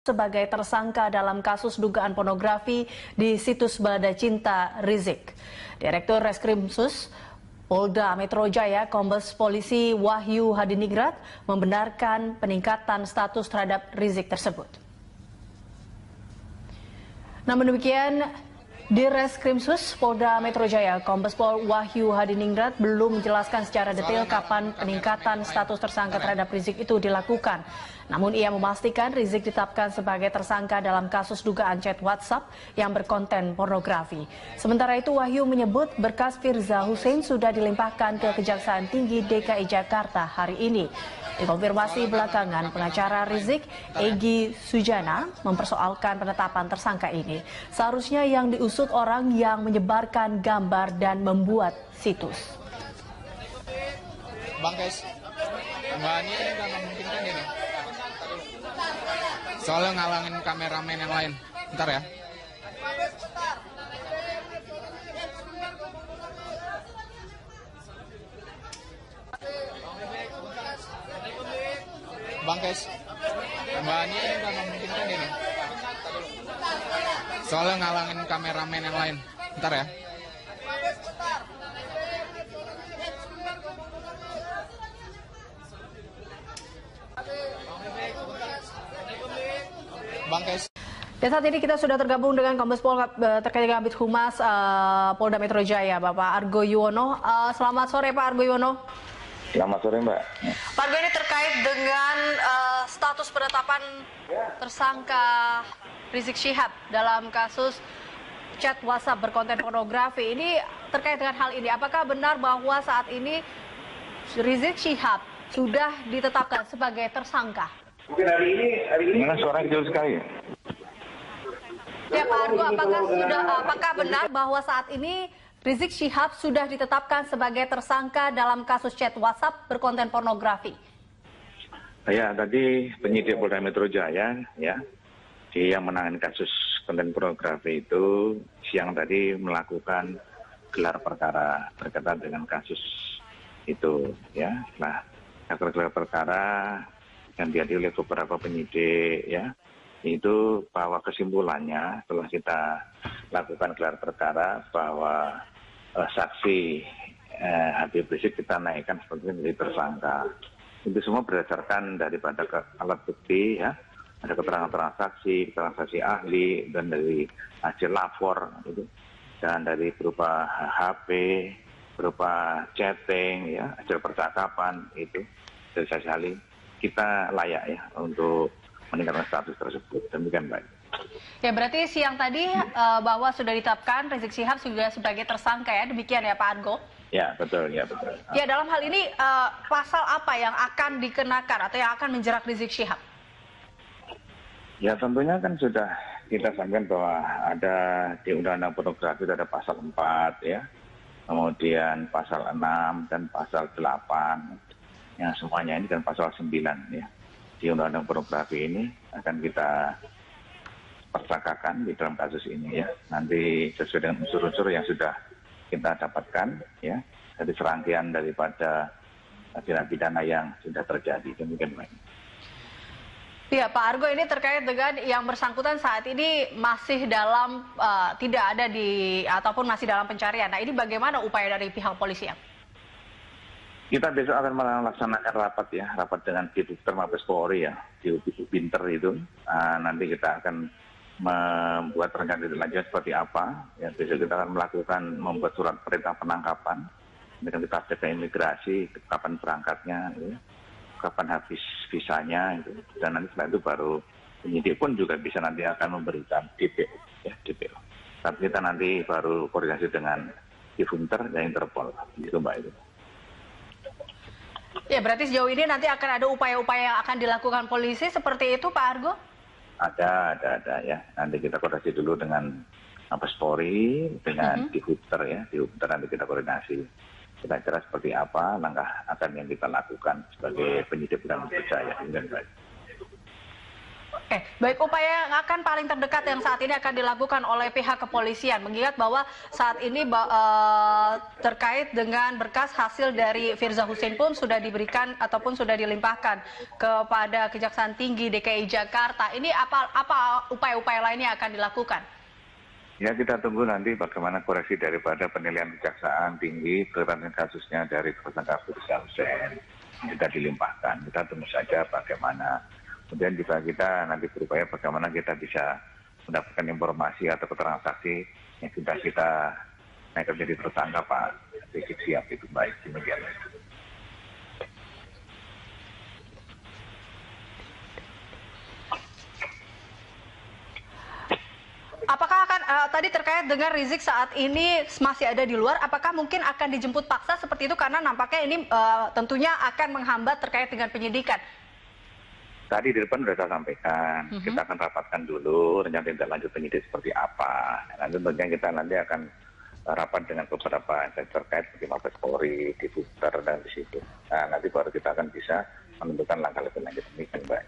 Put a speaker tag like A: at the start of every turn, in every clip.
A: sebagai tersangka dalam kasus dugaan pornografi di situs Balada Cinta Rizik. Direktur Reskrimsus Polda Metro Jaya, Kombes Polisi Wahyu Hadiningrat membenarkan peningkatan status terhadap Rizik tersebut. Namun demikian, di Reskrimsus Polda Metro Jaya, Kombes Pol Wahyu Hadiningrat belum menjelaskan secara detail kapan peningkatan status tersangka terhadap Rizik itu dilakukan. Namun ia memastikan Rizik ditetapkan sebagai tersangka dalam kasus dugaan chat WhatsApp yang berkonten pornografi. Sementara itu Wahyu menyebut berkas Firza Hussein sudah dilimpahkan ke Kejaksaan Tinggi DKI Jakarta hari ini. Dikonfirmasi belakangan, pengacara Rizik, Egy Sujana, mempersoalkan penetapan tersangka ini. Seharusnya yang diusut orang yang menyebarkan gambar dan membuat situs.
B: Bang Kes, Mbak ini nggak memungkinkan ini. Soalnya ngalangin kameramen yang lain. Bentar ya. Bang Kes, Mbak ini nggak memungkinkan ini. Soalnya ngalangin kameramen yang lain. Bentar ya. Bang Kes.
A: Dan saat ini kita sudah tergabung dengan Kombes Pol terkait dengan Kabid Humas Polda Metro Jaya, Bapak Argo Yuwono. Selamat sore Pak Argo Yuwono.
C: Selamat sore Mbak.
A: Pak Argo, ini terkait dengan status penetapan tersangka Rizik Syihab dalam kasus chat WhatsApp berkonten pornografi. Ini terkait dengan hal ini, apakah benar bahwa saat ini Rizik Syihab sudah ditetapkan sebagai tersangka?
C: Mungkin hari ini mana suara kecil sekali ya?
A: Ya Pak Argo, apakah benar bahwa saat ini Rizik Syihab sudah ditetapkan sebagai tersangka dalam kasus chat WhatsApp berkonten pornografi?
C: Ya, tadi penyidik Polda Metro Jaya ya, yang menangani kasus konten pornografi itu siang tadi melakukan gelar perkara berkaitan dengan kasus itu ya. Nah, gelar perkara yang dihadiri oleh beberapa penyidik ya, itu bahwa kesimpulannya setelah kita lakukan gelar perkara bahwa saksi Habib Rizik kita naikkan sebagai menjadi tersangka. Itu semua berdasarkan daripada alat bukti ya, ada keterangan saksi, keterangan saksi ahli, dan dari hasil lapor itu, dan dari berupa HP, berupa chatting ya, hasil percakapan itu dari saksi ahli. Kita layak ya untuk meningkatkan status tersebut. Demikian baik.
A: Ya, berarti siang tadi bahwa sudah ditetapkan Rizik Syihab juga sebagai tersangka ya, demikian ya Pak Argo?
C: Ya betul, ya betul.
A: Ya, dalam hal ini pasal apa yang akan dikenakan atau yang akan menjerat Rizik Syihab?
C: Ya tentunya kan sudah kita sampaikan bahwa ada di Undang-Undang Pornografi ada pasal 4 ya, kemudian pasal 6 dan pasal 8. Yang semuanya ini kan pasal 9 ya. Di Undang-Undang Pornografi ini akan kita persangkakan di dalam kasus ini ya. Nanti sesuai dengan unsur-unsur yang sudah kita dapatkan ya, dari serangkaian daripada tindak pidana yang sudah terjadi. Demikian baik.
A: Ya Pak Argo, ini terkait dengan yang bersangkutan saat ini masih dalam tidak ada di ataupun masih dalam pencarian. Nah, ini bagaimana upaya dari pihak polisi?
C: Kita besok akan melaksanakan rapat ya, rapat dengan Direktur Mabes Polri ya, di Binter itu. Nanti kita akan membuat rencana lanjut seperti apa. Ya, besok kita akan membuat surat perintah penangkapan. Kemudian kita cek ke imigrasi, kapan berangkatnya, ya, kapan habis visanya, itu. Dan nanti setelah itu baru penyidik pun juga bisa nanti akan memberikan DPO, ya DPO. Tapi kita nanti baru koordinasi dengan Binter dan Interpol, itu Mbak itu.
A: Ya, berarti sejauh ini nanti akan ada upaya-upaya yang akan dilakukan polisi seperti itu, Pak Argo?
C: Ada ya. Nanti kita koordinasi dulu dengan Mabes Polri, dengan Binter ya. Binter nanti kita koordinasi. Kita kira seperti apa langkah akan yang kita lakukan sebagai penyidik dan percaya. Dan baik.
A: Oke, baik, upaya yang akan paling terdekat yang saat ini akan dilakukan oleh pihak kepolisian, mengingat bahwa saat ini terkait dengan berkas hasil dari Firza Husein pun sudah diberikan ataupun sudah dilimpahkan kepada Kejaksaan Tinggi DKI Jakarta. Ini apa upaya-upaya lainnya akan dilakukan?
C: Ya, kita tunggu nanti bagaimana koreksi daripada penilaian Kejaksaan Tinggi terkait kasusnya dari tersangka Firza Husein kita dilimpahkan. Kita tunggu saja bagaimana. Kemudian juga kita nanti berupaya bagaimana kita bisa mendapatkan informasi atau keterangan saksi yang sudah kita naikkan menjadi tersangka Pak Rizik Sihab itu. Baik, demikian.
A: Apakah akan tadi terkait dengan Rizik saat ini masih ada di luar, apakah mungkin akan dijemput paksa seperti itu karena nampaknya ini tentunya akan menghambat terkait dengan penyidikan?
C: Tadi di depan sudah saya sampaikan, kita akan rapatkan dulu rencana tindak lanjut penyidik seperti apa. Nanti tentunya kita nanti akan rapat dengan beberapa instansi terkait seperti Mabes Polri, di Booster dan di situ. Nah, nanti baru kita akan bisa menentukan langkah lebih lanjut demikian, Mbak.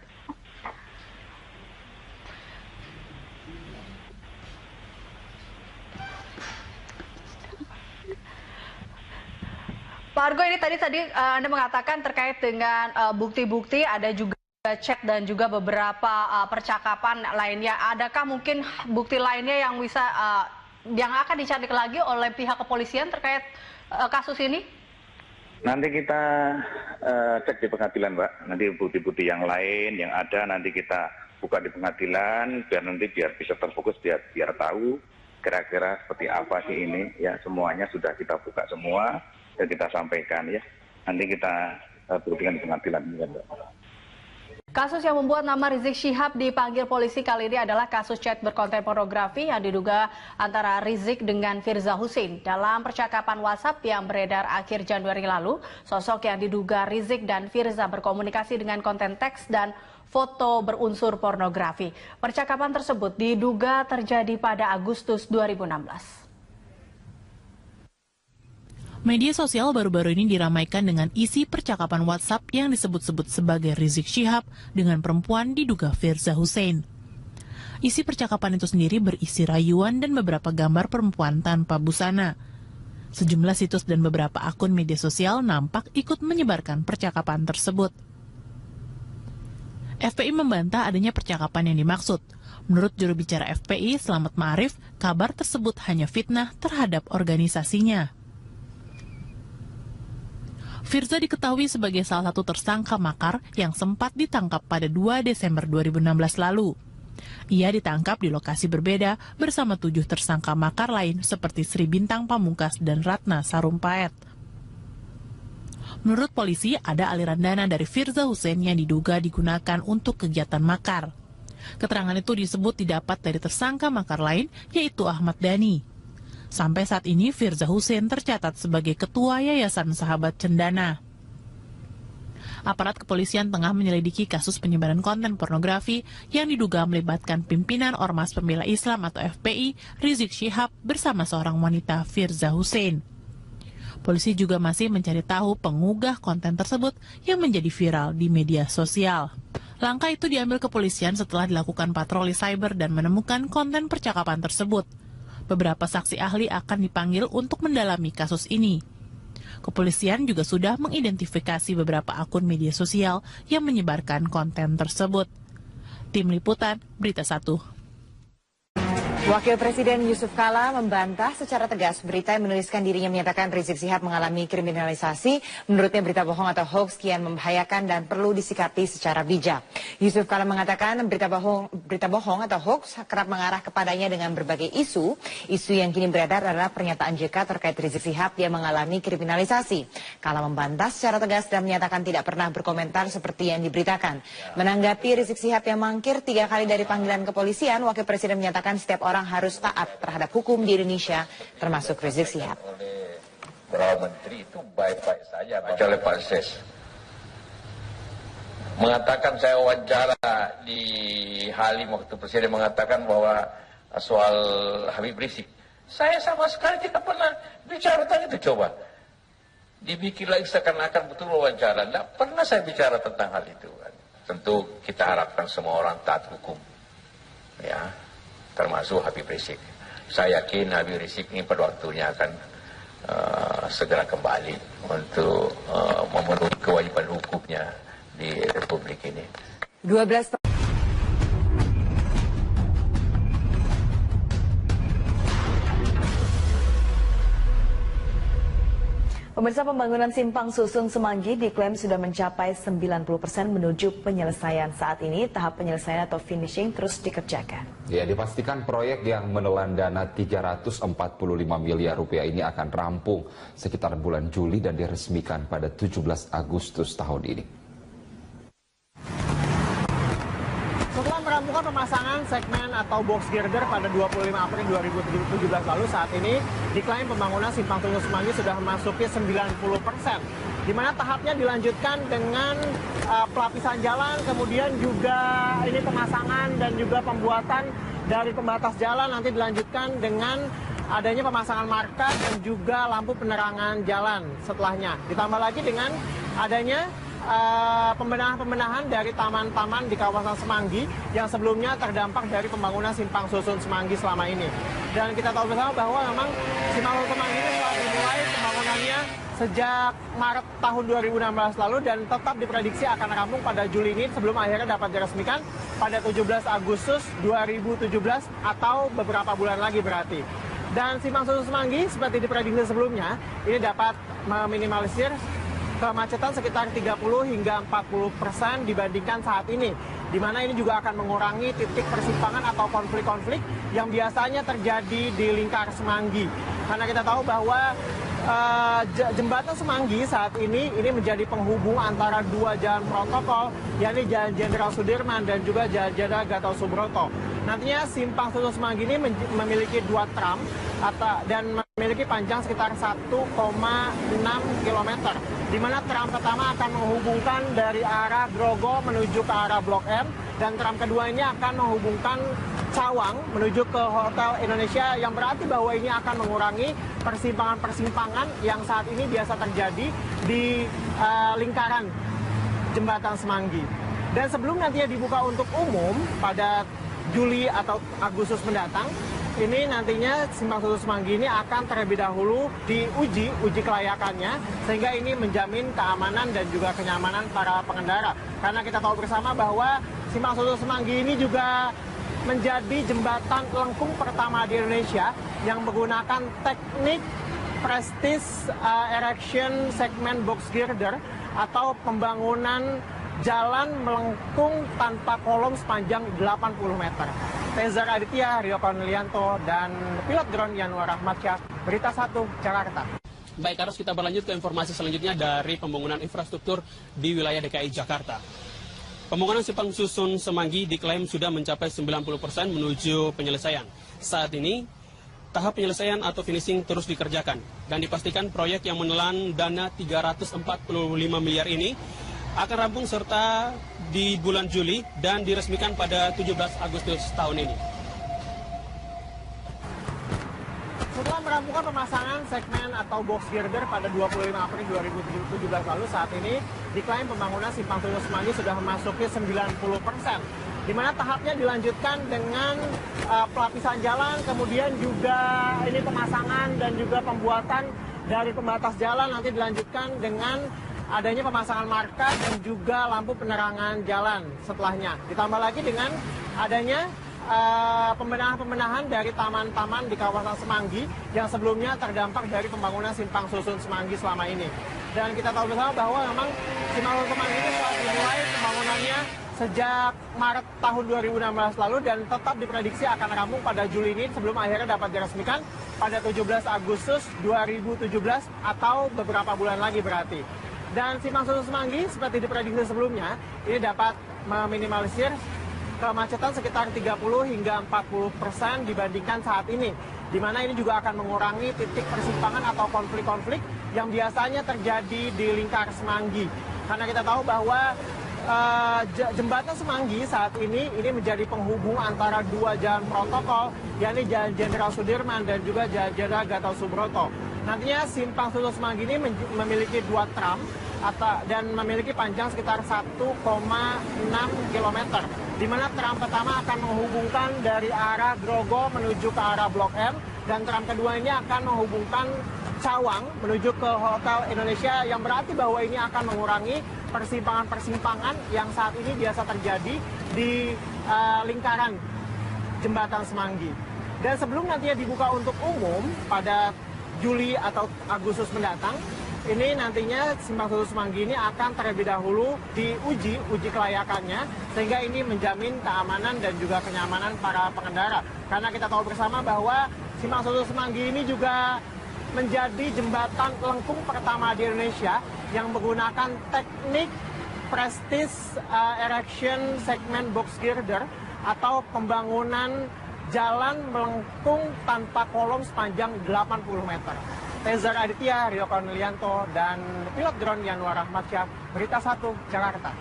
A: Pak Argo, ini tadi Anda mengatakan terkait dengan bukti-bukti, ada juga chat dan juga beberapa percakapan lainnya. Adakah mungkin bukti lainnya yang bisa yang akan dicari lagi oleh pihak kepolisian terkait kasus ini?
C: Nanti kita cek di pengadilan, Mbak. Nanti bukti-bukti yang lain yang ada nanti kita buka di pengadilan biar bisa terfokus, biar tahu kira-kira seperti apa sih ini. Ya, semuanya sudah kita buka semua dan kita sampaikan ya. Nanti kita buktikan di pengadilan, Mbak.
A: Kasus yang membuat nama Rizik Syihab dipanggil polisi kali ini adalah kasus chat berkonten pornografi yang diduga antara Rizik dengan Firza Husein. Dalam percakapan WhatsApp yang beredar akhir Januari lalu, sosok yang diduga Rizik dan Firza berkomunikasi dengan konten teks dan foto berunsur pornografi. Percakapan tersebut diduga terjadi pada Agustus 2016.
D: Media sosial baru-baru ini diramaikan dengan isi percakapan WhatsApp yang disebut-sebut sebagai Rizik Syihab dengan perempuan diduga Firza Husein. Isi percakapan itu sendiri berisi rayuan dan beberapa gambar perempuan tanpa busana. Sejumlah situs dan beberapa akun media sosial nampak ikut menyebarkan percakapan tersebut. FPI membantah adanya percakapan yang dimaksud. Menurut juru bicara FPI, Slamet Ma'arif, kabar tersebut hanya fitnah terhadap organisasinya. Firza diketahui sebagai salah satu tersangka makar yang sempat ditangkap pada 2 Desember 2016 lalu. Ia ditangkap di lokasi berbeda bersama 7 tersangka makar lain seperti Sri Bintang Pamungkas dan Ratna Sarumpait. Menurut polisi, ada aliran dana dari Firza Husein yang diduga digunakan untuk kegiatan makar. Keterangan itu disebut didapat dari tersangka makar lain, yaitu Ahmad Dhani. Sampai saat ini, Firza Husein tercatat sebagai Ketua Yayasan Sahabat Cendana. Aparat kepolisian tengah menyelidiki kasus penyebaran konten pornografi yang diduga melibatkan pimpinan Ormas Pembela Islam atau FPI, Rizik Syihab, bersama seorang wanita, Firza Husein. Polisi juga masih mencari tahu pengunggah konten tersebut yang menjadi viral di media sosial. Langkah itu diambil kepolisian setelah dilakukan patroli cyber dan menemukan konten percakapan tersebut. Beberapa saksi ahli akan dipanggil untuk mendalami kasus ini. Kepolisian juga sudah mengidentifikasi beberapa akun media sosial yang menyebarkan konten tersebut. Tim Liputan, Berita 1.
E: Wakil Presiden Yusuf Kala membantah secara tegas berita yang menuliskan dirinya menyatakan Rizik Syihab mengalami kriminalisasi. Menurutnya berita bohong atau hoax kian membahayakan dan perlu disikapi secara bijak. Yusuf Kala mengatakan berita bohong atau hoax kerap mengarah kepadanya dengan berbagai isu. Isu yang kini beredar adalah pernyataan JK terkait Rizik Syihab yang mengalami kriminalisasi. Kala membantah secara tegas dan menyatakan tidak pernah berkomentar seperti yang diberitakan. Menanggapi Rizik Syihab yang mangkir 3 kali dari panggilan kepolisian, Wakil Presiden menyatakan setiap orang harus taat terhadap hukum di Indonesia, termasuk Rizik Syihab.
F: Beberapa menteri itu baik-baik saja, kecuali Pak Ses. Mengatakan saya wawancara di Halim waktu Presiden mengatakan bahwa soal Habib Rizik. Saya sama sekali tidak pernah bicara tentang itu, coba. Dibikin lagi seakan-akan betul wawancara. Tidak pernah saya bicara tentang hal itu. tentu kita harapkan semua orang taat hukum, ya, termasuk Habib Rizik. Saya yakin Habib Rizik ini pada waktunya akan segera kembali untuk memenuhi kewajiban hukumnya di Republik ini.
E: 12
G: Pemirsa, pembangunan Simpang Susun Semanggi diklaim sudah mencapai 90% menuju penyelesaian. Saat ini tahap penyelesaian atau finishing terus dikerjakan.
H: Ya, dipastikan proyek yang menelan dana 345 miliar rupiah ini akan rampung sekitar bulan Juli dan diresmikan pada 17 Agustus tahun ini.
I: Setelah merampungkan pemasangan segmen atau box girder pada 25 April 2017 lalu, saat ini diklaim pembangunan Simpang Susun Semanggi sudah memasuki 90%. Di mana tahapnya dilanjutkan dengan pelapisan jalan, kemudian juga ini pemasangan dan juga pembuatan dari pembatas jalan, nanti dilanjutkan dengan adanya pemasangan marka dan juga lampu penerangan jalan setelahnya. Ditambah lagi dengan adanya pembenahan dari taman-taman di kawasan Semanggi yang sebelumnya terdampak dari pembangunan Simpang Susun Semanggi selama ini. Dan kita tahu bersama bahwa memang Simpang Susun Semanggi ini telah dimulai pembangunannya sejak Maret tahun 2016 lalu dan tetap diprediksi akan rampung pada Juli ini sebelum akhirnya dapat diresmikan pada 17 Agustus 2017 atau beberapa bulan lagi berarti. Dan Simpang Susun Semanggi seperti diprediksi sebelumnya ini dapat meminimalisir kemacetan sekitar 30 hingga 40% dibandingkan saat ini. Di mana ini juga akan mengurangi titik persimpangan atau konflik-konflik yang biasanya terjadi di lingkar Semanggi. Karena kita tahu bahwa jembatan Semanggi saat ini menjadi penghubung antara dua jalan protokol, yakni Jalan Jenderal Sudirman dan juga Jalan Jenderal Gatot Subroto. Nantinya Simpang Susun Semanggi ini memiliki dua tram dan memiliki panjang sekitar 1,6 km. Di mana tram pertama akan menghubungkan dari arah Grogol menuju ke arah Blok M, dan tram kedua ini akan menghubungkan Cawang menuju ke Hotel Indonesia, yang berarti bahwa ini akan mengurangi persimpangan-persimpangan yang saat ini biasa terjadi di lingkaran jembatan Semanggi. Dan sebelum nantinya dibuka untuk umum pada Juli atau Agustus mendatang, ini nantinya Simpang Susun Semanggi ini akan terlebih dahulu uji kelayakannya, sehingga ini menjamin keamanan dan juga kenyamanan para pengendara. Karena kita tahu bersama bahwa Simpang Susun Semanggi ini juga menjadi jembatan lengkung pertama di Indonesia yang menggunakan teknik Prestige Erection Segment Box Girder atau pembangunan jalan melengkung tanpa kolom sepanjang 80 meter. Tezar Aditya, Rio Cornelianto, dan pilot drone Yanuar Ahmadsyah, Berita 1, Jakarta.
J: Baik, harus kita berlanjut ke informasi selanjutnya dari pembangunan infrastruktur di wilayah DKI Jakarta. Pembangunan Simpang Susun Semanggi diklaim sudah mencapai 90% menuju penyelesaian. Saat ini, tahap penyelesaian atau finishing terus dikerjakan. Dan dipastikan proyek yang menelan dana 345 miliar ini akan rampung serta di bulan Juli dan diresmikan pada 17 Agustus tahun ini.
I: Setelah merampungkan pemasangan segmen atau box girder pada 25 April 2017 lalu, saat ini diklaim pembangunan Simpang Susun Semanggi sudah memasuki 90%. Di mana tahapnya dilanjutkan dengan pelapisan jalan, kemudian juga ini pemasangan dan juga pembuatan dari pembatas jalan, nanti dilanjutkan dengan adanya pemasangan marka dan juga lampu penerangan jalan setelahnya. Ditambah lagi dengan adanya pembenahan dari taman-taman di kawasan Semanggi yang sebelumnya terdampak dari pembangunan Simpang Susun Semanggi selama ini. Dan kita tahu bersama bahwa memang Simpang Susun Semanggi ini telah dimulai pembangunannya sejak Maret tahun 2016 lalu dan tetap diprediksi akan rampung pada Juli ini sebelum akhirnya dapat diresmikan pada 17 Agustus 2017 atau beberapa bulan lagi berarti. Dan Simpang Susun Semanggi seperti diprediksi sebelumnya ini dapat meminimalisir kemacetan sekitar 30 hingga 40% dibandingkan saat ini. Di mana ini juga akan mengurangi titik persimpangan atau konflik-konflik yang biasanya terjadi di lingkar Semanggi. Karena kita tahu bahwa jembatan Semanggi saat ini menjadi penghubung antara dua jalan protokol, yakni Jalan Jenderal Sudirman dan juga Jalan Jenderal Gatot Subroto. Nantinya Simpang Susun Semanggi ini memiliki dua tram dan memiliki panjang sekitar 1,6 km. Di mana tram pertama akan menghubungkan dari arah Grogol menuju ke arah Blok M, dan tram kedua ini akan menghubungkan Cawang menuju ke Hotel Indonesia, yang berarti bahwa ini akan mengurangi persimpangan-persimpangan yang saat ini biasa terjadi di lingkaran Jembatan Semanggi. Dan sebelum nantinya dibuka untuk umum pada Juli atau Agustus mendatang, ini nantinya Simpang Susun Semanggi ini akan terlebih dahulu uji kelayakannya, sehingga ini menjamin keamanan dan juga kenyamanan para pengendara. Karena kita tahu bersama bahwa Simpang Susun Semanggi ini juga menjadi jembatan lengkung pertama di Indonesia yang menggunakan teknik Prestige Erection Segment Box Girder, atau pembangunan jalan melengkung tanpa kolom sepanjang 80 meter. Tezar Aditya, Rio Cornelianto, dan pilot drone Yanuar Ahmadsyah, Berita 1, Jakarta.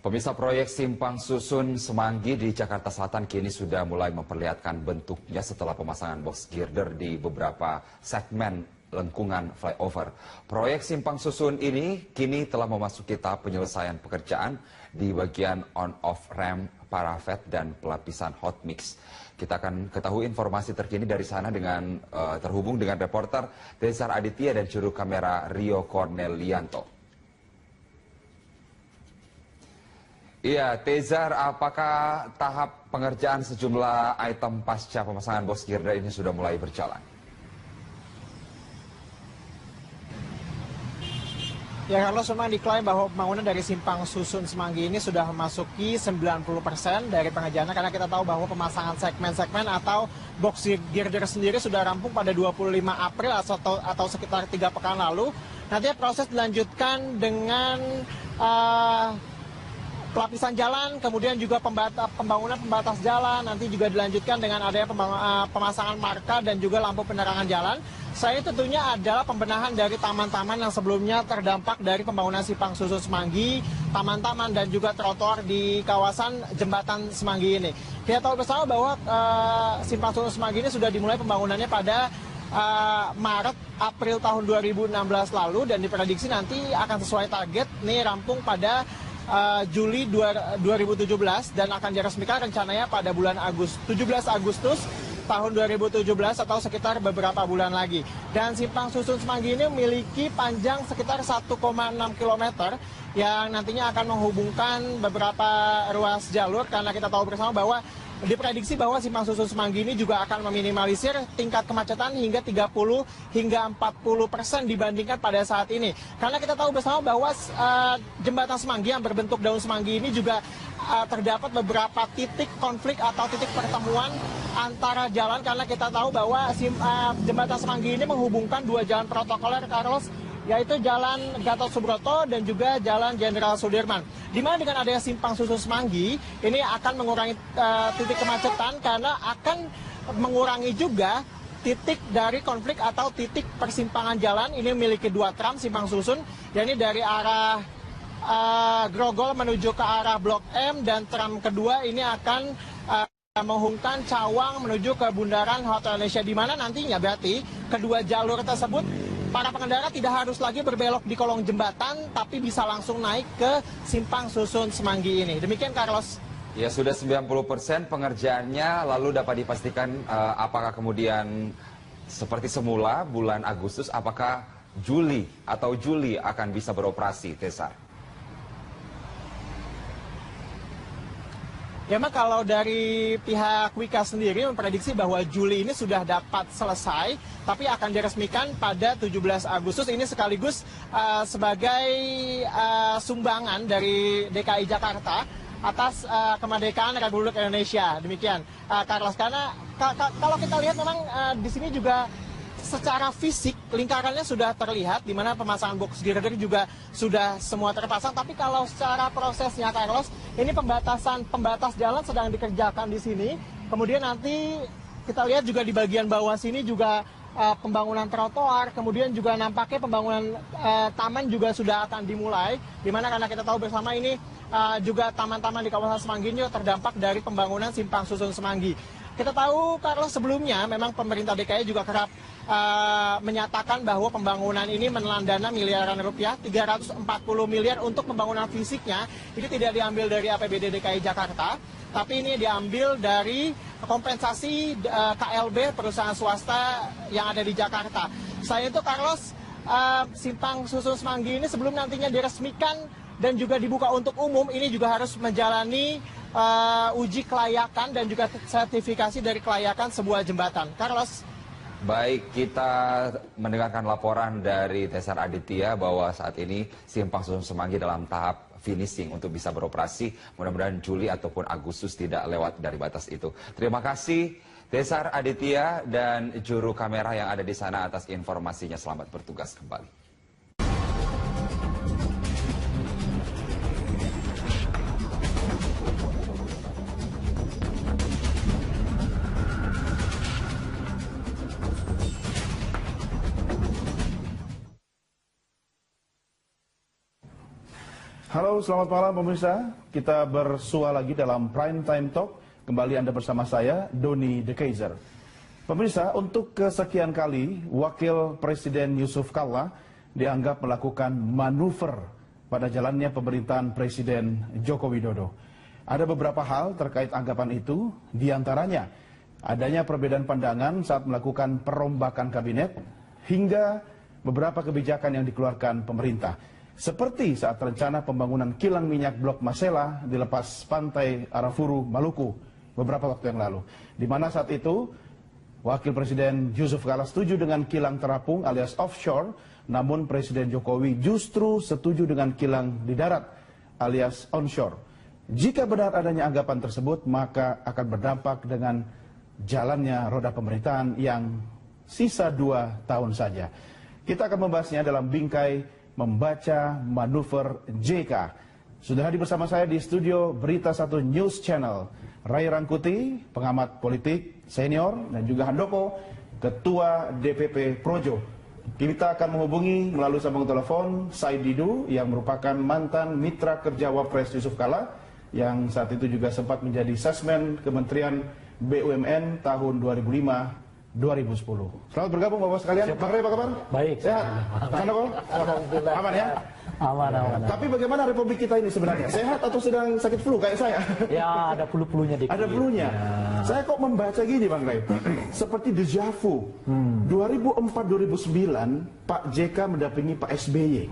H: Pemirsa, proyek Simpang Susun Semanggi di Jakarta Selatan kini sudah mulai memperlihatkan bentuknya setelah pemasangan box girder di beberapa segmen lengkungan flyover. Proyek Simpang Susun ini kini telah memasuki tahap penyelesaian pekerjaan di bagian on-off ramp, parafet, dan pelapisan hot mix. Kita akan ketahui informasi terkini dari sana dengan terhubung dengan reporter Tezar Aditya dan juru kamera Rio Cornelianto. Iya, Tezar, apakah tahap pengerjaan sejumlah item pasca pemasangan box girder ini sudah mulai berjalan?
I: Ya, Carlos, memang diklaim bahwa pembangunan dari Simpang Susun Semanggi ini sudah memasuki 90% dari pengerjaannya, karena kita tahu bahwa pemasangan segmen-segmen atau box girder sendiri sudah rampung pada 25 April atau sekitar 3 pekan lalu. Nantinya proses dilanjutkan dengan pelapisan jalan, kemudian juga pembangunan pembatas jalan, nanti juga dilanjutkan dengan adanya pemasangan marka dan juga lampu penerangan jalan. Selain tentunya adalah pembenahan dari taman-taman yang sebelumnya terdampak dari pembangunan Simpang Susun Semanggi, taman-taman dan juga trotoar di kawasan Jembatan Semanggi ini. Kita tahu bersama bahwa Simpang Susun Semanggi ini sudah dimulai pembangunannya pada Maret April tahun 2016 lalu, dan diprediksi nanti akan sesuai target nih rampung pada Juli 2017 dan akan diresmikan rencananya pada bulan 17 Agustus tahun 2017 atau sekitar beberapa bulan lagi. Dan Simpang Susun Semanggi ini memiliki panjang sekitar 1,6 km yang nantinya akan menghubungkan beberapa ruas jalur, karena kita tahu bersama bahwa diprediksi bahwa Simpang Susun Semanggi ini juga akan meminimalisir tingkat kemacetan hingga 30 hingga 40% dibandingkan pada saat ini. Karena kita tahu bersama bahwa jembatan Semanggi yang berbentuk daun semanggi ini juga terdapat beberapa titik konflik atau titik pertemuan antara jalan, karena kita tahu bahwa jembatan Semanggi ini menghubungkan dua jalan protokoler, Carlos, yaitu Jalan Gatot Subroto dan juga Jalan Jenderal Sudirman. Di mana dengan adanya Simpang Susun Semanggi ini akan mengurangi titik kemacetan, karena akan mengurangi juga titik dari konflik atau titik persimpangan jalan. Ini memiliki dua tram Simpang Susun, yakni dari arah Grogol menuju ke arah Blok M, dan tram kedua ini akan menghubungkan Cawang menuju ke Bundaran Hotel Indonesia, di mana nantinya berarti kedua jalur tersebut para pengendara tidak harus lagi berbelok di kolong jembatan, tapi bisa langsung naik ke Simpang Susun Semanggi ini. Demikian, Carlos.
H: Ya, sudah 90% pengerjaannya, lalu dapat dipastikan apakah kemudian seperti semula bulan Agustus, apakah Juli akan bisa beroperasi, Tezar?
I: Ya, memang kalau dari pihak Wika sendiri memprediksi bahwa Juli ini sudah dapat selesai, tapi akan diresmikan pada 17 Agustus. Ini sekaligus sebagai sumbangan dari DKI Jakarta atas kemerdekaan Republik Indonesia. Demikian, Carlos. Karena kalau kita lihat memang di sini juga secara fisik lingkarannya sudah terlihat, di mana pemasangan box girder juga sudah semua terpasang. Tapi kalau secara prosesnya, Carlos, ini pembatas jalan sedang dikerjakan di sini. Kemudian nanti kita lihat juga di bagian bawah sini juga pembangunan trotoar, kemudian juga nampaknya pembangunan taman juga sudah akan dimulai. Di mana karena kita tahu bersama ini juga taman-taman di kawasan Semanggi ini terdampak dari pembangunan Simpang Susun Semanggi. Kita tahu kalau sebelumnya memang pemerintah DKI juga kerap menyatakan bahwa pembangunan ini menelan dana miliaran rupiah, 340 miliar untuk pembangunan fisiknya. Itu tidak diambil dari APBD DKI Jakarta, tapi ini diambil dari kompensasi KLB perusahaan swasta yang ada di Jakarta. Selain itu, Carlos, Simpang Susun Semanggi ini sebelum nantinya diresmikan dan juga dibuka untuk umum, ini juga harus menjalani uji kelayakan dan juga sertifikasi dari kelayakan sebuah jembatan. Carlos.
H: Baik, kita mendengarkan laporan dari Tesar Aditya bahwa saat ini Simpang Susun Semanggi dalam tahap finishing untuk bisa beroperasi. Mudah-mudahan Juli ataupun Agustus tidak lewat dari batas itu. Terima kasih Tesar Aditya dan juru kamera yang ada di sana atas informasinya. Selamat bertugas kembali.
K: Halo, selamat malam pemirsa. Kita bersua lagi dalam Prime Time Talk. Kembali Anda bersama saya, Doni De Keizer. Pemirsa, untuk kesekian kali, Wakil Presiden Yusuf Kalla dianggap melakukan manuver pada jalannya pemerintahan Presiden Joko Widodo. Ada beberapa hal terkait anggapan itu, diantaranya adanya perbedaan pandangan saat melakukan perombakan kabinet, hingga beberapa kebijakan yang dikeluarkan pemerintah. Seperti saat rencana pembangunan kilang minyak Blok Masela di lepas pantai Arafuru, Maluku beberapa waktu yang lalu. Di mana saat itu Wakil Presiden Yusuf Kalla setuju dengan kilang terapung alias offshore, namun Presiden Jokowi justru setuju dengan kilang di darat alias onshore. Jika benar adanya anggapan tersebut, maka akan berdampak dengan jalannya roda pemerintahan yang sisa 2 tahun saja. Kita akan membahasnya dalam bingkai membaca manuver JK. Sudah hadir bersama saya di studio Berita 1 News Channel, Ray Rangkuti, pengamat politik senior, dan juga Handoko, Ketua DPP Projo. Kita akan menghubungi melalui sambungan telepon Said Didu yang merupakan mantan mitra kerja Wapres Yusuf Kalla, yang saat itu juga sempat menjadi Sesmen Kementerian BUMN tahun 2005-2010. Selamat bergabung Bapak sekalian. Bang Ray, apa kabar?
L: Baik.
K: Sehat? Handoko?
L: Alhamdulillah.
K: Aman ya?
L: Aman.
K: Tapi bagaimana Republik kita ini sebenarnya? Sehat atau sedang sakit flu kayak saya?
L: Ya, ada flu-flunya dikit.
K: Ada flunya. Ya. Saya kok membaca gini Bang Ray, seperti deja vu. 2004-2009 Pak JK mendampingi Pak SBY.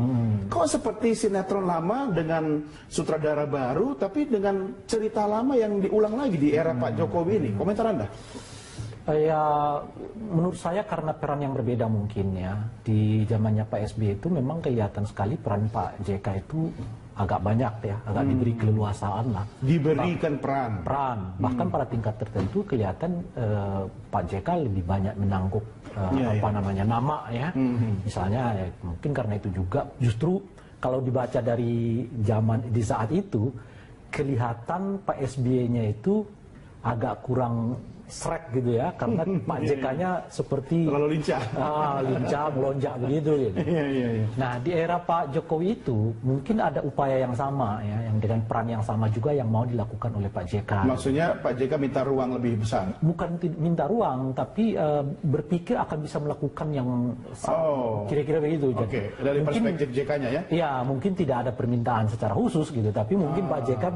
K: Kok seperti sinetron lama dengan sutradara baru, tapi dengan cerita lama yang diulang lagi di era Pak Jokowi ini. Komentar Anda?
L: Ya, menurut saya karena peran yang berbeda mungkin ya. Di zamannya Pak SBY itu memang kelihatan sekali peran Pak JK itu agak banyak ya, agak diberi keleluasaan lah.
K: Diberikan peran.
L: Bahkan pada tingkat tertentu kelihatan Pak JK lebih banyak menanggup nama ya. Misalnya ya, mungkin karena itu juga justru kalau dibaca dari zaman di saat itu kelihatan Pak SBY-nya itu agak kurang srek gitu ya, karena Pak JK-nya seperti
K: terlalu lincah,
L: melonjak begitu gitu. Nah, di era Pak Jokowi itu mungkin ada upaya yang sama ya, yang dengan peran yang sama juga yang mau dilakukan oleh Pak JK.
K: Maksudnya Pak JK minta ruang lebih besar?
L: Bukan minta ruang, tapi berpikir akan bisa melakukan yang kira-kira begitu.
K: Oke, dari perspektif JK-nya ya?
L: Iya, mungkin tidak ada permintaan secara khusus gitu, tapi mungkin Pak JK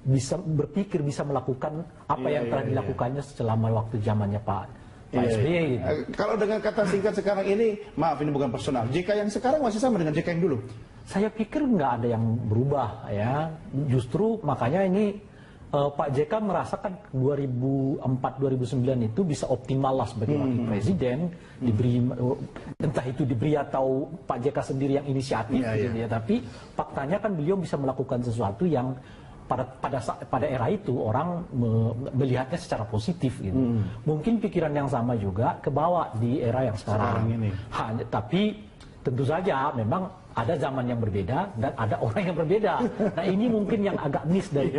L: bisa berpikir, bisa melakukan apa yang telah dilakukannya selama waktu zamannya Pak SBY gitu.
K: Kalau dengan kata singkat sekarang ini, maaf ini bukan personal, JK yang sekarang masih sama dengan JK yang dulu?
L: Saya pikir nggak ada yang berubah ya, justru makanya ini Pak JK merasakan 2004-2009 itu bisa optimal lah sebagai wakil presiden, diberi entah itu diberi atau Pak JK sendiri yang inisiatif gitu ya, tapi faktanya kan beliau bisa melakukan sesuatu yang pada era itu orang melihatnya secara positif gitu. Mungkin pikiran yang sama juga kebawa di era yang sekarang ini. Tapi tentu saja memang ada zaman yang berbeda dan ada orang yang berbeda. Nah, ini mungkin yang agak miss dari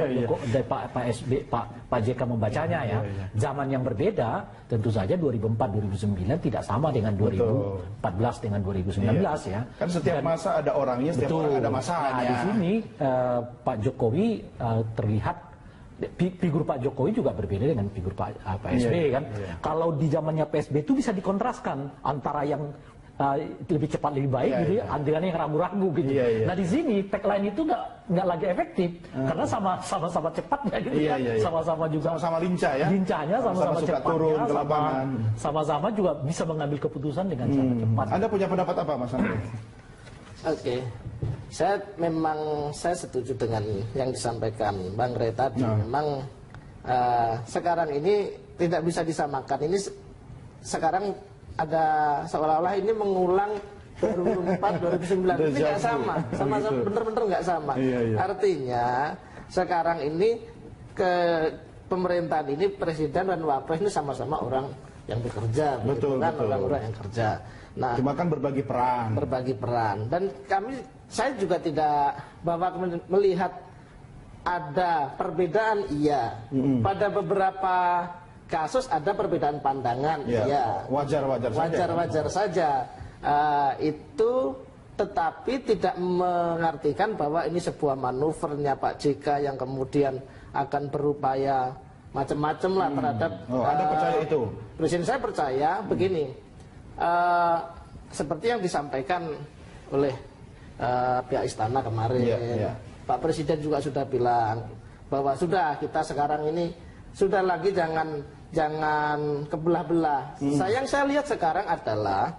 L: Pak JK membacanya ya. Zaman yang berbeda tentu saja 2004-2009 tidak sama dengan 2014 dengan 2019 ya.
K: Kan setiap masa ada orangnya, setiap orang ada masanya.
L: Nah, di sini Pak Jokowi terlihat figur Pak Jokowi juga berbeda dengan figur Pak SBY kan. Kalau di zamannya PSB itu bisa dikontraskan antara yang lebih cepat lebih baik gitu ya, dengan yang ragu-ragu gitu. Nah di sini tagline itu nggak lagi efektif karena sama-sama cepatnya gitu sama-sama juga
K: sama-sama lincah ya.
L: Lincahnya sama-sama
K: cepatnya,
L: turun
K: ke lapangan.
L: Sama-sama juga bisa mengambil keputusan dengan sangat cepat.
K: Anda punya pendapat apa Mas Andre?
M: Oke. Saya setuju dengan yang disampaikan Bang Rey tadi. Memang sekarang ini tidak bisa disamakan. Ini sekarang ada seolah-olah ini mengulang 2004, 2009. Ini nggak sama, bener-bener nggak sama. Artinya sekarang ini pemerintahan ini Presiden dan Wapres ini sama-sama orang yang bekerja, betul, orang-orang yang kerja. Nah,
K: cuma kan berbagi peran.
M: Dan saya juga tidak bahwa melihat ada perbedaan, iya. Pada beberapa kasus ada perbedaan pandangan, iya. Wajar saja. Itu tetapi tidak mengartikan bahwa ini sebuah manuvernya Pak JK yang kemudian akan berupaya macam-macam lah terhadap.
K: Anda percaya itu?
M: Presiden saya percaya begini. Seperti yang disampaikan oleh pihak istana kemarin, Pak Presiden juga sudah bilang bahwa sudah kita sekarang ini sudah lagi jangan kebelah-belah. Yang saya lihat sekarang adalah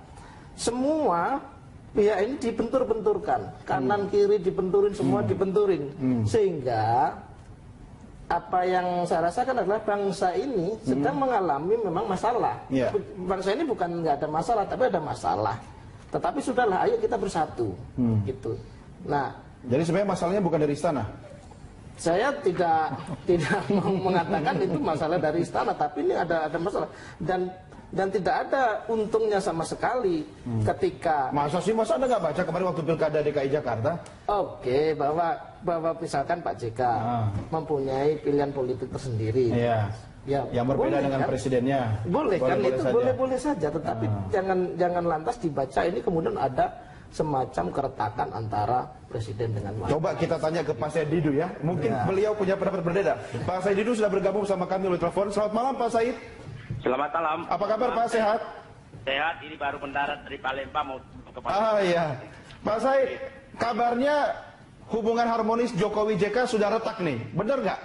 M: semua pihak ini dibentur-benturkan, kanan kiri dibenturin, semua dibenturin, sehingga apa yang saya rasakan adalah bangsa ini sedang mengalami memang masalah. Bangsa ini bukan nggak ada masalah, tapi ada masalah. Tetapi sudahlah, ayo kita bersatu, gitu. Nah,
K: jadi sebenarnya masalahnya bukan dari istana.
M: Saya tidak mau mengatakan itu masalah dari istana, tapi ini ada masalah dan tidak ada untungnya sama sekali ketika.
K: Masa Anda nggak baca kemarin waktu pilkada DKI Jakarta?
M: Oke, bahwa misalkan Pak JK mempunyai pilihan politik tersendiri.
K: Ya, yang berbeda dengan presidennya.
M: Boleh kan, itu boleh saja, tetapi jangan lantas dibaca ini kemudian ada semacam keretakan antara presiden dengan wakil.
K: Coba kita tanya ke Pak Said Didu ya. Mungkin beliau punya pendapat berbeda. Pak Said Didu sudah bergabung bersama kami oleh telepon. Selamat malam Pak Said.
N: Selamat malam.
K: Apa kabar Pak, sehat?
N: Sehat, ini baru mendarat dari Palembang mau ke Palembang.
K: Iya. Pak Said, kabarnya hubungan harmonis Jokowi JK sudah retak nih. Benar nggak?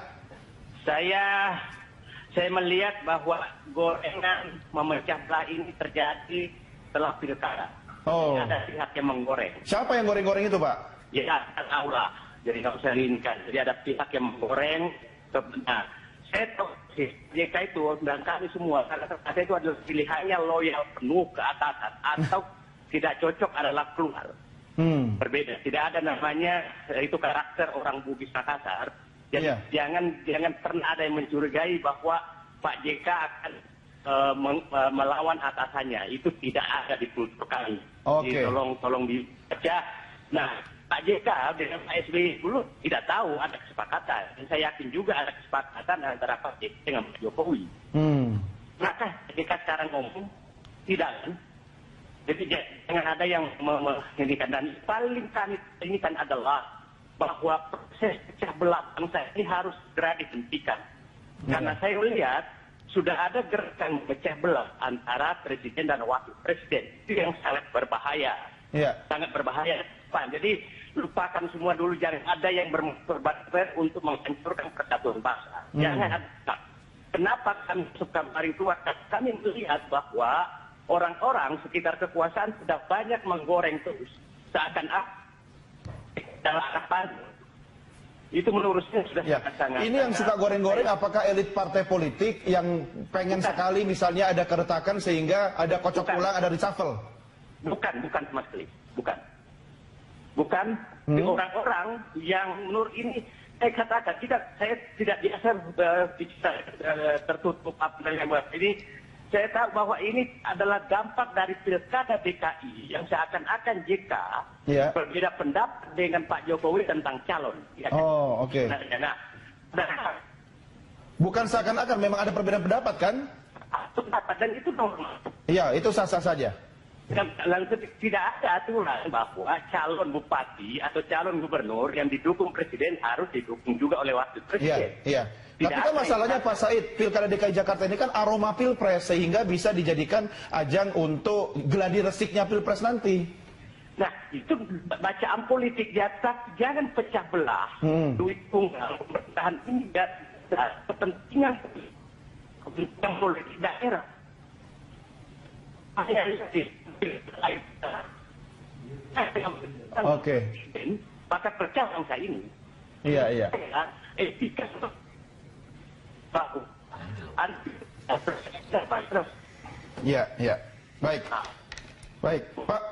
N: Saya melihat bahwa gorengan memecah belah ini terjadi setelah pilkada. Ada pihak yang menggoreng.
K: Siapa yang goreng-goreng itu Pak?
N: Ya, tahu lah. Jadi nggak usah rinkan. Jadi ada pihak yang menggoreng. Nah, saya tahu sih, JK itu dan kami semua, karena saya itu adalah pilihannya loyal penuh ke atasan atau tidak cocok adalah keluar. Berbeda. Tidak ada namanya itu karakter orang Bugis Makassar. Jadi jangan pernah ada yang mencurigai bahwa Pak JK akan melawan atasannya. Itu tidak ada di kultur kami. Jadi tolong dibaca. Nah, Pak JK dengan Pak SBY dulu tidak tahu ada kesepakatan. Dan saya yakin juga ada kesepakatan antara Pak JK dengan Pak Jokowi. Maka JK sekarang ngomong tidak kan? Jadi jangan ada yang menginginkan. Dan paling kami inginkan adalah bahwa proses pecah belah bangsa ini harus segera dihentikan. Karena saya lihat sudah ada gerakan pecah belah antara presiden dan wakil presiden. Itu yang sangat berbahaya. Sangat berbahaya. Jadi lupakan semua dulu, jangan ada yang berkorban untuk menghancurkan persatuan bangsa. Jangan ada. Kenapa kami masuk kamar itu? Kami melihat bahwa orang-orang sekitar kekuasaan sudah banyak menggoreng terus. Seakan-akan dalam harapan itu menurut saya sudah sangat.
K: Ini yang suka goreng-goreng apakah elit partai politik yang pengen sekali misalnya ada keretakan sehingga ada kocok ulang, ada reshuffle?
N: Bukan sama sekali. Bukan. Orang-orang yang menurut ini saya katakan saya tidak biasa bicara tertutup ini. Saya tahu bahwa ini adalah dampak dari pilkada DKI yang seakan-akan JK berbeda pendapat dengan Pak Jokowi tentang calon.
K: Bukan seakan-akan, memang ada perbedaan pendapat kan?
N: Pendapat, dan itu normal.
K: Iya, itu sah-sah saja.
N: Tidak ada aturan bahwa calon bupati atau calon gubernur yang didukung presiden harus didukung juga oleh wakil presiden.
K: Iya. Tapi kan masalahnya Pak Said, Pilkada DKI Jakarta ini kan aroma pilpres sehingga bisa dijadikan ajang untuk geladi resiknya pilpres nanti.
N: Nah, itu bacaan politik di atas, jangan pecah belah. Duit tunggal pemerintahan ini dan kepentingan politik daerah.
K: Oke.
N: Maka percaya bangsa ini.
K: Iya.
N: Etika baku.
K: Iya. Baik, Pak.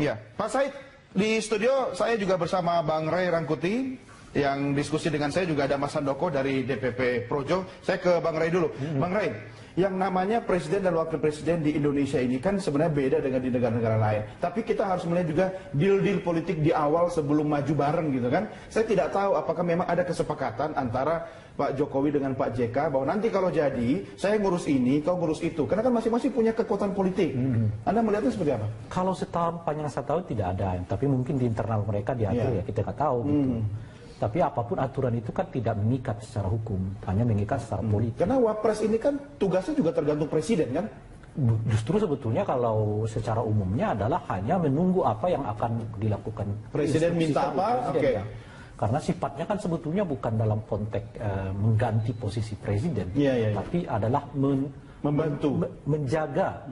K: Iya, Pak Said, di studio saya juga bersama Bang Ray Rangkuti. Yang diskusi dengan saya juga ada Mas Handoko dari DPP Projo. Saya ke Bang Ray dulu. Bang Ray, yang namanya presiden dan wakil presiden di Indonesia ini kan sebenarnya beda dengan di negara-negara lain. Tapi kita harus melihat juga deal-deal politik di awal sebelum maju bareng gitu kan. Saya tidak tahu apakah memang ada kesepakatan antara Pak Jokowi dengan Pak JK bahwa nanti kalau jadi saya ngurus ini, kau ngurus itu. Karena kan masing-masing punya kekuatan politik. Anda melihatnya seperti apa?
L: Kalau sepanjang saya tahu tidak ada, tapi mungkin di internal mereka diatur ya kita nggak tahu gitu. Tapi apapun aturan itu kan tidak mengikat secara hukum, hanya mengikat secara politik.
K: Karena wapres ini kan tugasnya juga tergantung presiden kan?
L: Justru sebetulnya kalau secara umumnya adalah hanya menunggu apa yang akan dilakukan.
K: Presiden minta apa? Oke.
L: Ya. Karena sifatnya kan sebetulnya bukan dalam konteks mengganti posisi presiden, tapi adalah
K: membantu,
L: menjaga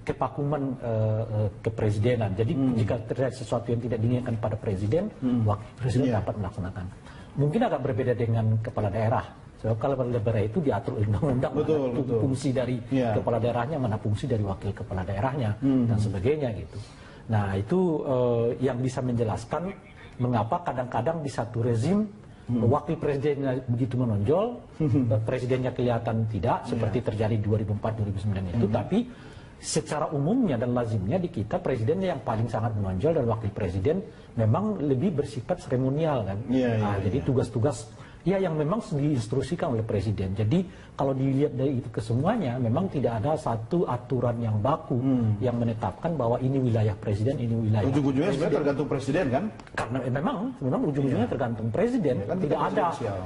L: kepakuman kepresidenan. Jadi jika terjadi sesuatu yang tidak diinginkan pada presiden, wakil presiden dapat melaksanakan. Mungkin agak berbeda dengan kepala daerah. Sebab kalau kepala daerah itu diatur undang-undang, mana fungsi dari kepala daerahnya, mana fungsi dari wakil kepala daerahnya, dan sebagainya gitu. Nah itu yang bisa menjelaskan mengapa kadang-kadang di satu rezim wakil presidennya begitu menonjol, presidennya kelihatan tidak, seperti terjadi 2004-2009 itu, tapi secara umumnya dan lazimnya di kita presidennya yang paling sangat menonjol dan wakil presiden memang lebih bersifat seremonial kan. Jadi tugas-tugas yang memang diinstruksikan oleh presiden. Jadi kalau dilihat dari itu kesemuanya, memang tidak ada satu aturan yang baku yang menetapkan bahwa ini wilayah presiden, ini wilayah.
K: Ujung-ujungnya sebenarnya tergantung presiden kan?
L: Karena memang ujung-ujungnya tergantung presiden.
K: Kan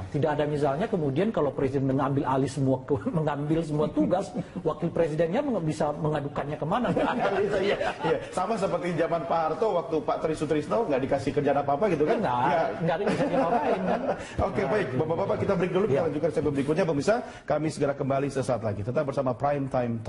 L: tidak ada misalnya kemudian kalau presiden mengambil alih semua mengambil semua tugas, wakil presidennya bisa mengadukannya kemana?
K: Sama seperti zaman Pak Harto waktu Pak Tri Sutrisno nggak dikasih kerjaan apa-apa gitu kan?
L: Nggak ada bisa diapa-apain kan?
K: Oke, baik. Bapak-bapak kita break dulu, kita lanjutkan segmen berikutnya. Pemirsa, kami segera kembali sesaat lagi. Tetap bersama Prime Time Talk.